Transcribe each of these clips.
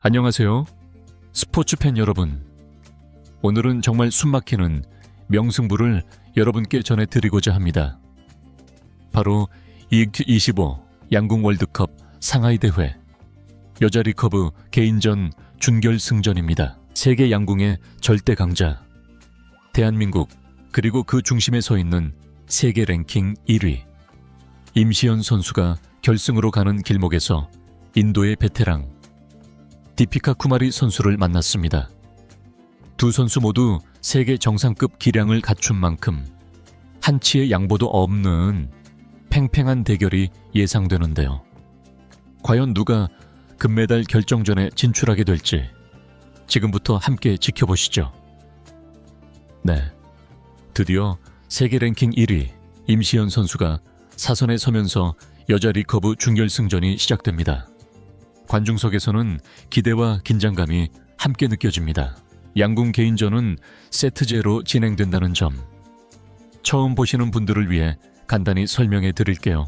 안녕하세요. 스포츠 팬 여러분. 오늘은 정말 숨막히는 명승부를 여러분께 전해드리고자 합니다. 바로 EX25 양궁 월드컵 상하이 대회 여자 리커브 개인전 준결승전입니다. 세계 양궁의 절대 강자, 대한민국 그리고 그 중심에 서 있는 세계 랭킹 1위 임시연 선수가 결승으로 가는 길목에서 인도의 베테랑 디피카 쿠마리 선수를 만났습니다. 두 선수 모두 세계 정상급 기량을 갖춘 만큼 한치의 양보도 없는 팽팽한 대결이 예상되는데요. 과연 누가 금메달 결정전에 진출하게 될지 지금부터 함께 지켜보시죠. 네, 드디어 세계 랭킹 1위 임시연 선수가 사선에 서면서 여자 리커브 준결승전이 시작됩니다. 관중석에서는 기대와 긴장감이 함께 느껴집니다. 양궁 개인전은 세트제로 진행된다는 점, 처음 보시는 분들을 위해 간단히 설명해 드릴게요.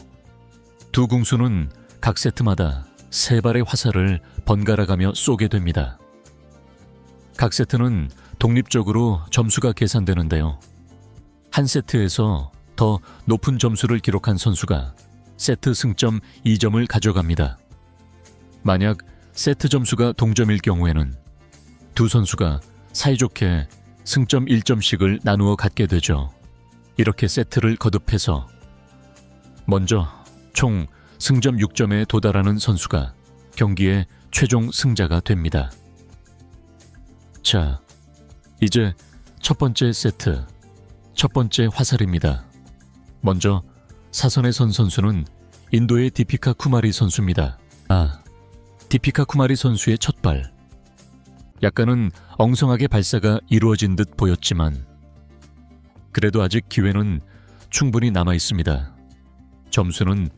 두 궁수는 각 세트마다 3발의 화살을 번갈아 가며 쏘게 됩니다. 각 세트는 독립적으로 점수가 계산되는데요. 한 세트에서 더 높은 점수를 기록한 선수가 세트 승점 2점을 가져갑니다. 만약 세트 점수가 동점일 경우에는 두 선수가 사이좋게 승점 1점씩을 나누어 갖게 되죠. 이렇게 세트를 거듭해서 먼저 총 승점 6점에 도달하는 선수가 경기의 최종 승자가 됩니다. 자, 이제 첫 번째 세트, 첫 번째 화살입니다. 먼저 사선에 선 선수는 인도의 디피카 쿠마리 선수입니다. 디피카 쿠마리 선수의 첫 발. 약간은 엉성하게 발사가 이루어진 듯 보였지만 그래도 아직 기회는 충분히 남아 있습니다. 점수는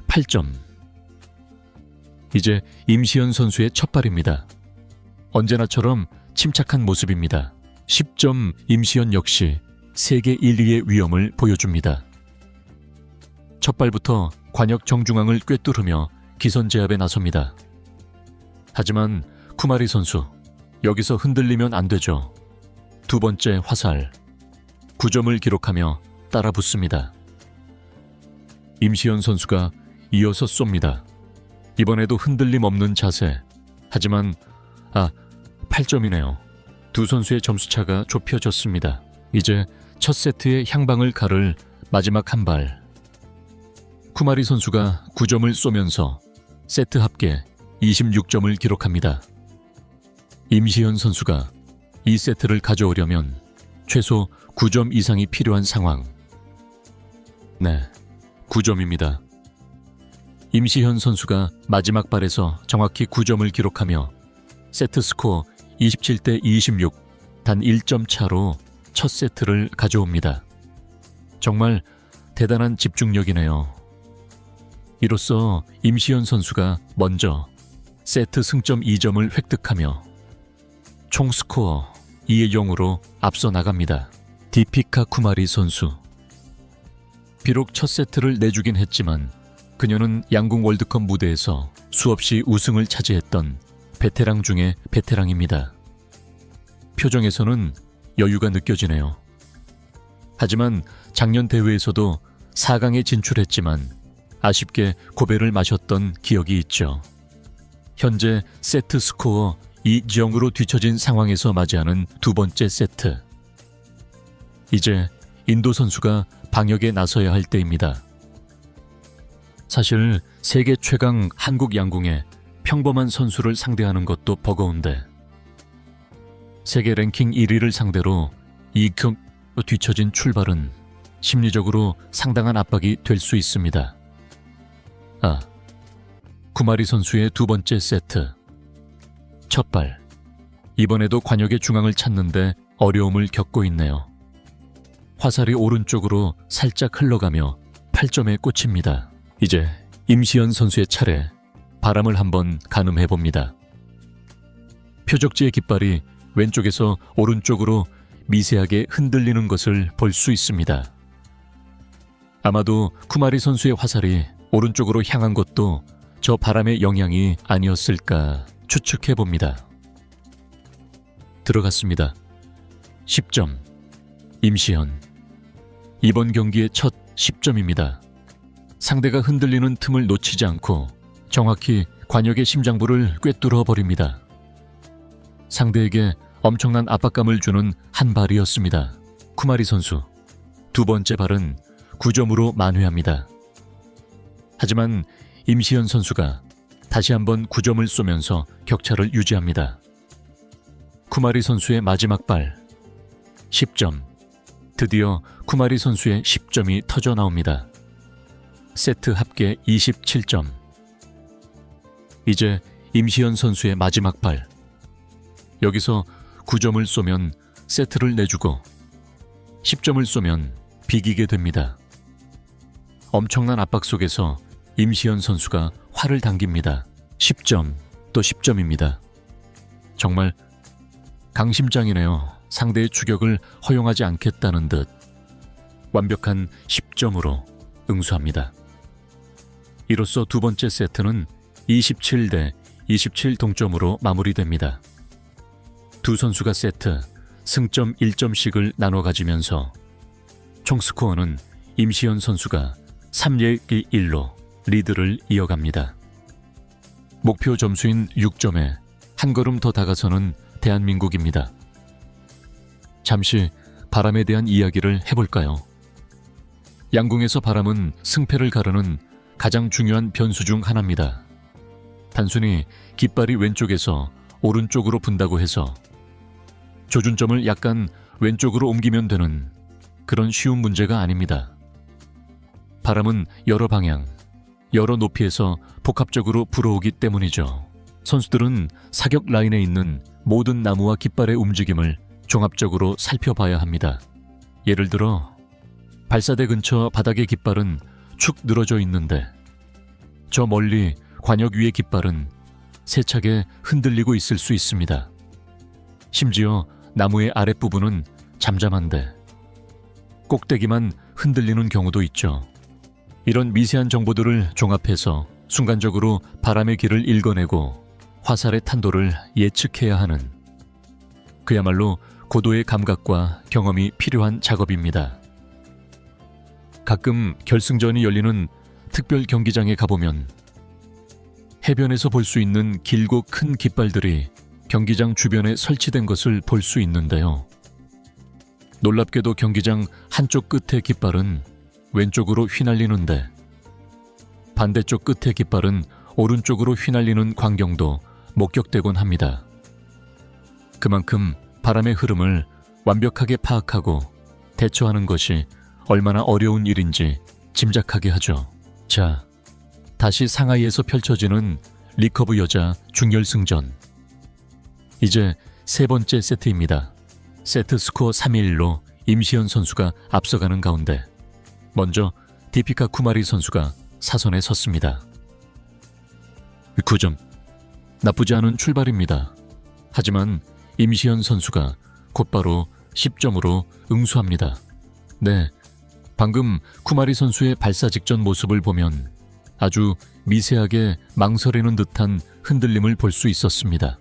8점. 이제 임시연 선수의 첫 발입니다. 언제나처럼 침착한 모습입니다. 10점 임시연 역시 세계 1위의 위엄을 보여줍니다. 첫 발부터 관역 정중앙을 꿰뚫으며 기선 제압에 나섭니다. 하지만 쿠마리 선수, 여기서 흔들리면 안 되죠. 두 번째 화살, 9점을 기록하며 따라 붙습니다. 임시연 선수가 이어서 쏩니다. 이번에도 흔들림 없는 자세. 하지만 8점이네요. 두 선수의 점수차가 좁혀졌습니다. 이제 첫 세트의 향방을 가를 마지막 한 발. 쿠마리 선수가 9점을 쏘면서 세트 합계 26점을 기록합니다. 임시연 선수가 이 세트를 가져오려면 최소 9점 이상이 필요한 상황. 네, 9점입니다. 임시현 선수가 마지막 발에서 정확히 9점을 기록하며 세트 스코어 27대 26, 단 1점 차로 첫 세트를 가져옵니다. 정말 대단한 집중력이네요. 이로써 임시현 선수가 먼저 세트 승점 2점을 획득하며 총 스코어 2대 0으로 앞서 나갑니다. 디피카 쿠마리 선수. 비록 첫 세트를 내주긴 했지만 그녀는 양궁 월드컵 무대에서 수없이 우승을 차지했던 베테랑 중의 베테랑입니다. 표정에서는 여유가 느껴지네요. 하지만 작년 대회에서도 4강에 진출했지만 아쉽게 고배를 마셨던 기억이 있죠. 현재 세트 스코어 2-0으로 뒤처진 상황에서 맞이하는 두 번째 세트. 이제 인도 선수가 방역에 나서야 할 때입니다. 사실 세계 최강 한국 양궁에 평범한 선수를 상대하는 것도 버거운데 세계 랭킹 1위를 상대로 이극 뒤처진 출발은 심리적으로 상당한 압박이 될 수 있습니다. 쿠마리 선수의 두 번째 세트. 첫 발. 이번에도 관역의 중앙을 찾는데 어려움을 겪고 있네요. 화살이 오른쪽으로 살짝 흘러가며 8점에 꽂힙니다. 이제 임시연 선수의 차례. 바람을 한번 가늠해봅니다. 표적지의 깃발이 왼쪽에서 오른쪽으로 미세하게 흔들리는 것을 볼 수 있습니다. 아마도 쿠마리 선수의 화살이 오른쪽으로 향한 것도 저 바람의 영향이 아니었을까 추측해봅니다. 들어갔습니다. 10점. 임시현. 이번 경기의 첫 10점입니다. 상대가 흔들리는 틈을 놓치지 않고 정확히 관역의 심장부를 꿰뚫어 버립니다. 상대에게 엄청난 압박감을 주는 한 발이었습니다. 쿠마리 선수. 두 번째 발은 9점으로 만회합니다. 하지만 임시현 선수가 다시 한번 9점을 쏘면서 격차를 유지합니다. 쿠마리 선수의 마지막 발. 10점. 드디어 쿠마리 선수의 10점이 터져 나옵니다. 세트 합계 27점. 이제 임시현 선수의 마지막 발. 여기서 9점을 쏘면 세트를 내주고 10점을 쏘면 비기게 됩니다. 엄청난 압박 속에서 임시현 선수가 활을 당깁니다. 10점, 또 10점입니다. 정말 강심장이네요. 상대의 추격을 허용하지 않겠다는 듯 완벽한 10점으로 응수합니다. 이로써 두 번째 세트는 27대 27 동점으로 마무리됩니다. 두 선수가 세트 승점 1점씩을 나눠 가지면서 총 스코어는 임시현 선수가 3대 1로 리드를 이어갑니다. 목표 점수인 6점에 한 걸음 더 다가서는 대한민국입니다. 잠시 바람에 대한 이야기를 해볼까요? 양궁에서 바람은 승패를 가르는 가장 중요한 변수 중 하나입니다. 단순히 깃발이 왼쪽에서 오른쪽으로 분다고 해서 조준점을 약간 왼쪽으로 옮기면 되는 그런 쉬운 문제가 아닙니다. 바람은 여러 방향, 여러 높이에서 복합적으로 불어오기 때문이죠. 선수들은 사격 라인에 있는 모든 나무와 깃발의 움직임을 종합적으로 살펴봐야 합니다. 예를 들어 발사대 근처 바닥의 깃발은 축 늘어져 있는데 저 멀리 관역 위의 깃발은 세차게 흔들리고 있을 수 있습니다. 심지어 나무의 아랫부분은 잠잠한데 꼭대기만 흔들리는 경우도 있죠. 이런 미세한 정보들을 종합해서 순간적으로 바람의 길을 읽어내고 화살의 탄도를 예측해야 하는 그야말로 고도의 감각과 경험이 필요한 작업입니다. 가끔 결승전이 열리는 특별 경기장에 가보면 해변에서 볼 수 있는 길고 큰 깃발들이 경기장 주변에 설치된 것을 볼 수 있는데요. 놀랍게도 경기장 한쪽 끝의 깃발은 왼쪽으로 휘날리는데 반대쪽 끝의 깃발은 오른쪽으로 휘날리는 광경도 목격되곤 합니다. 그만큼 바람의 흐름을 완벽하게 파악하고 대처하는 것이 얼마나 어려운 일인지 짐작하게 하죠. 자, 다시 상하이에서 펼쳐지는 리커브 여자 중결승전. 이제 세 번째 세트입니다. 세트 스코어 3-1로 임시현 선수가 앞서가는 가운데 먼저 디피카 쿠마리 선수가 사선에 섰습니다. 9점. 나쁘지 않은 출발입니다. 하지만 임시현 선수가 곧바로 10점으로 응수합니다. 네, 방금 쿠마리 선수의 발사 직전 모습을 보면 아주 미세하게 망설이는 듯한 흔들림을 볼 수 있었습니다.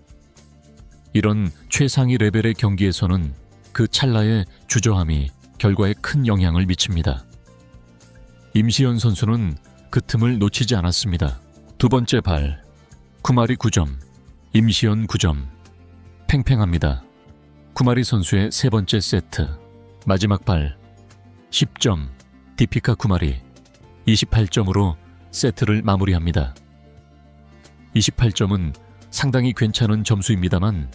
이런 최상위 레벨의 경기에서는 그 찰나의 주저함이 결과에 큰 영향을 미칩니다. 임시현 선수는 그 틈을 놓치지 않았습니다. 두 번째 발, 쿠마리 9점, 임시현 9점. 팽팽합니다. 쿠마리 선수의 세 번째 세트, 마지막 발, 10점, 디피카 쿠마리, 28점으로 세트를 마무리합니다. 28점은 상당히 괜찮은 점수입니다만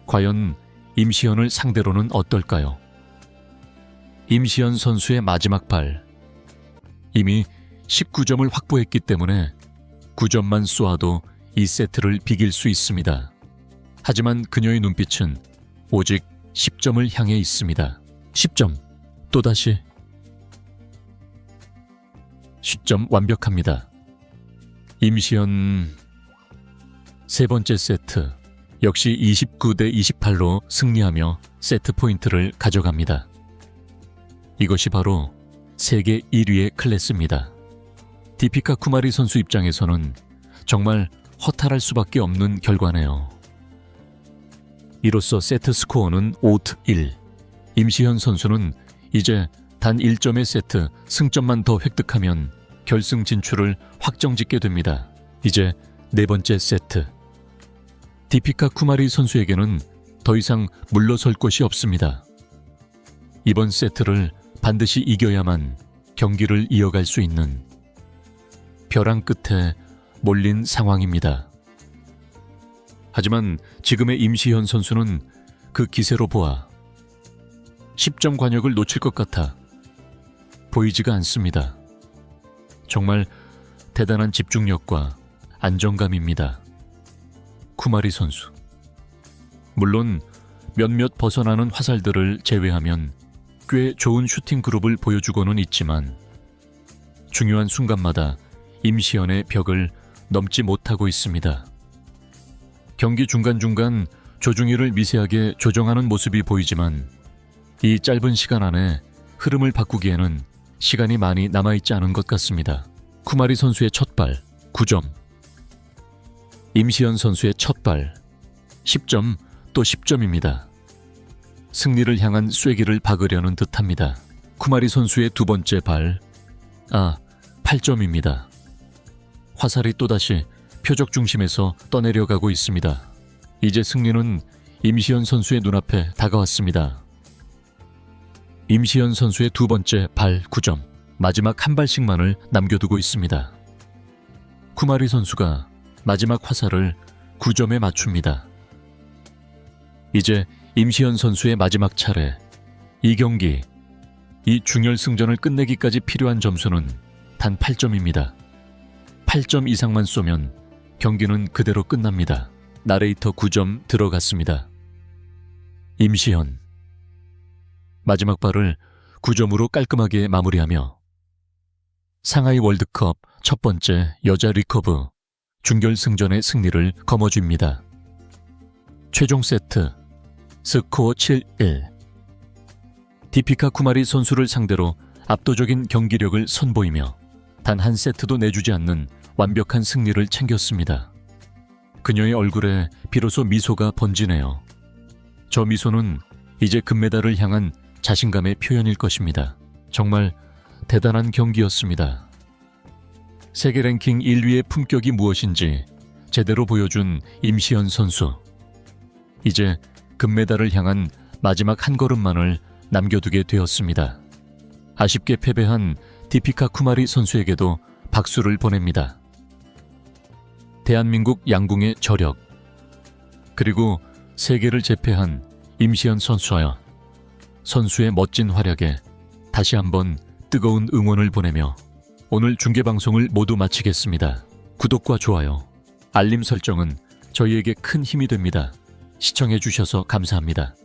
과연 임시현을 상대로는 어떨까요? 임시현 선수의 마지막 발, 이미 19점을 확보했기 때문에 9점만 쏘아도 이 세트를 비길 수 있습니다. 하지만 그녀의 눈빛은 오직 10점을 향해 있습니다. 10점, 또다시 10점 완벽합니다. 임시현 세 번째 세트 역시 29대 28로 승리하며 세트 포인트를 가져갑니다. 이것이 바로 세계 1위의 클래스입니다. 디피카 쿠마리 선수 입장에서는 정말 허탈할 수밖에 없는 결과네요. 이로써 세트 스코어는 5-1. 임시현 선수는 이제 단 1점의 세트 승점만 더 획득하면 결승 진출을 확정짓게 됩니다. 이제 네 번째 세트. 디피카 쿠마리 선수에게는 더 이상 물러설 곳이 없습니다. 이번 세트를 반드시 이겨야만 경기를 이어갈 수 있는 벼랑 끝에 몰린 상황입니다. 하지만 지금의 임시현 선수는 그 기세로 보아 10점 관역을 놓칠 것 같아 보이지가 않습니다. 정말 대단한 집중력과 안정감입니다. 쿠마리 선수. 물론 몇몇 벗어나는 화살들을 제외하면 꽤 좋은 슈팅 그룹을 보여주고는 있지만 중요한 순간마다 임시현의 벽을 넘지 못하고 있습니다. 경기 중간중간 조중희를 미세하게 조정하는 모습이 보이지만 이 짧은 시간 안에 흐름을 바꾸기에는 시간이 많이 남아있지 않은 것 같습니다. 쿠마리 선수의 첫 발, 9점. 임시현 선수의 첫 발, 10점 또 10점입니다. 승리를 향한 쐐기를 박으려는 듯합니다. 쿠마리 선수의 두 번째 발, 8점입니다. 화살이 또다시 표적 중심에서 떠내려가고 있습니다. 이제 승리는 임시현 선수의 눈앞에 다가왔습니다. 임시현 선수의 두 번째 발 9점, 마지막 한 발씩만을 남겨두고 있습니다. 쿠마리 선수가 마지막 화살을 9점에 맞춥니다. 이제 임시현 선수의 마지막 차례. 이 경기, 이 중결승전을 끝내기까지 필요한 점수는 단 8점입니다. 8점 이상만 쏘면 경기는 그대로 끝납니다. 나레이터 9점 들어갔습니다. 임시현. 마지막 발을 9점으로 깔끔하게 마무리하며 상하이 월드컵 첫 번째 여자 리커브 중결승전의 승리를 거머쥡니다. 최종 세트 스코어 7-1. 디피카 쿠마리 선수를 상대로 압도적인 경기력을 선보이며 단 한 세트도 내주지 않는 완벽한 승리를 챙겼습니다. 그녀의 얼굴에 비로소 미소가 번지네요. 저 미소는 이제 금메달을 향한 자신감의 표현일 것입니다. 정말 대단한 경기였습니다. 세계 랭킹 1위의 품격이 무엇인지 제대로 보여준 임시현 선수. 이제 금메달을 향한 마지막 한 걸음만을 남겨두게 되었습니다. 아쉽게 패배한 디피카 쿠마리 선수에게도 박수를 보냅니다. 대한민국 양궁의 저력, 그리고 세계를 제패한 임시현 선수와 선수의 멋진 활약에 다시 한번 뜨거운 응원을 보내며 오늘 중계방송을 모두 마치겠습니다. 구독과 좋아요, 알림 설정은 저희에게 큰 힘이 됩니다. 시청해주셔서 감사합니다.